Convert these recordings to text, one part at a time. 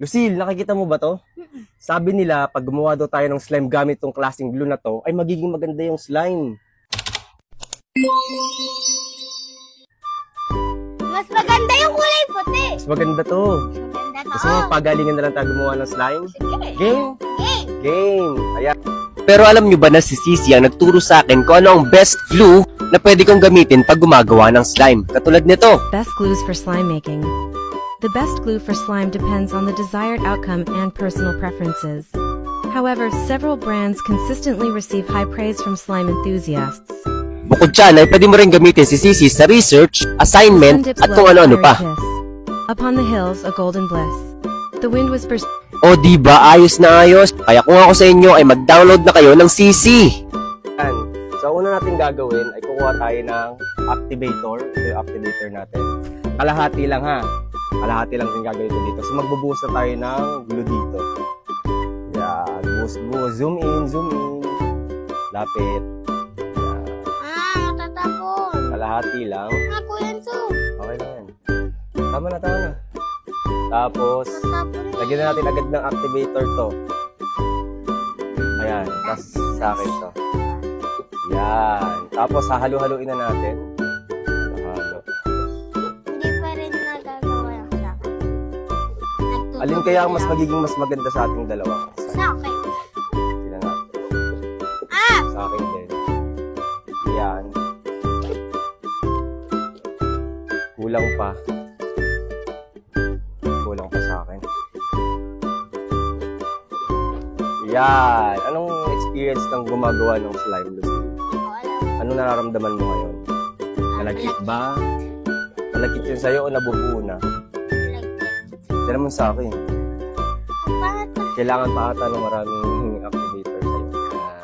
Lucille, nakikita mo ba to? Sabi nila, pag gumawa daw tayo ng slime gamit tong klaseng glue na to, ay magiging maganda yung slime. Mas maganda yung kulay puti. Mas maganda to. Maganda to. Gusto mo, pagalingan na lang tayo gumawa ng slime? Sige. Game? Game. Game. Ayan. Pero alam nyo ba na si Sisi ang nagturo sa akin kung ano ang best glue na pwede kong gamitin pag gumagawa ng slime? Katulad nito. Best glues for slime making. The best glue for slime depends on the desired outcome and personal preferences. However, several brands consistently receive high praise from slime enthusiasts. Bukod dyan ay pwede mo rin gamitin si Sisi sa research, assignment, at kung ano-ano pa. Upon the hills, a golden bliss. The wind whispers. O diba, ayos na ayos. Kaya kung ako sa inyo ay mag-download na kayo ng Sisi. So, una natin gagawin ay kukuha tayo ng activator. Ito yung activator natin. Kalahati lang ha. Kalahati lang din gagawin ko dito. So, magbubuhos na tayo ng glue dito. Yan. Buhos. Zoom in. Lapit. Yan. Matatapon. Kalahati lang. Ako yan, so. Okay na yan. Tama na. Tapos, lagyan na natin agad ng activator to. Ayan. Tapos, sa akin to. Yan. Tapos, hahalo-haluin na natin. Hindi pa rin nagagawa yung sa akin. Alin kaya ang mas magiging mas maganda sa ating dalawa? Sa akin. Tingnan natin. Ah! Sa akin din. Yan. Kulang pa sa akin. Yan. Anong experience ng gumagawa ng slime, Lucille? Anong nararamdaman mo ngayon? Malagkit ba? Malagkit yun sa'yo o nabubuo na? Yan naman sa akin. Kailangan pa ata ng maraming activator sa'yo. Yan.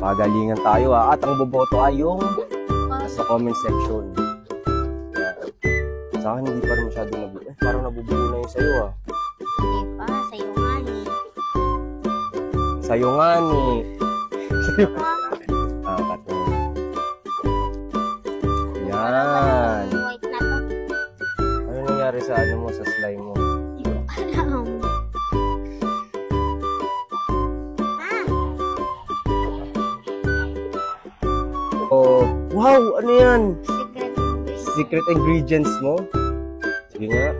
Pagalingan tayo ha. At ang boboto ay yung sa comment section. Yan. Sa akin hindi pa rin masyadong nabubuo. Parang nabubuo na yung sa'yo ha. Hindi pa. Sa'yo nga ni. Sa'yo nga ni. Kato. Yan. White na to. Ano nangyari sa ano mo, sa slime mo? Hindi ko alam. Oh, wow! Ano yan? Secret Secret ingredients mo? Sige nga.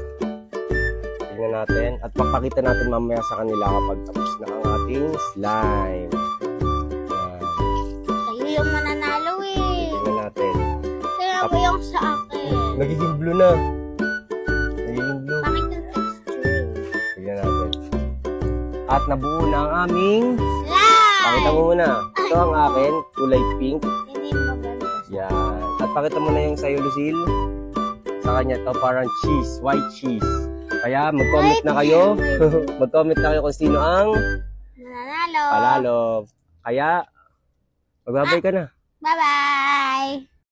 Tingnan natin. At papakita natin mamaya sa kanila kapag tapos na ang ating slime. Yan. Sa'yo yung mananalo eh. Tingnan natin. Kaya mo yung sa akin. Nagiging blue na. Nagiging blue. Bakit yung texture? Tingnan natin. At nabuo na ang aming... Slime! Pakita mo muna. Ito ang akin. Kulay pink. Hindi maganda. Yan. At pakita mo na yung sa'yo, Lucille. Sa kanya ito parang cheese. White cheese. Kaya mag-comment na kayo. Mag-comment na kayo kung sino ang Mananalo. palalo. Kaya, magbabay ka na. Bye-bye!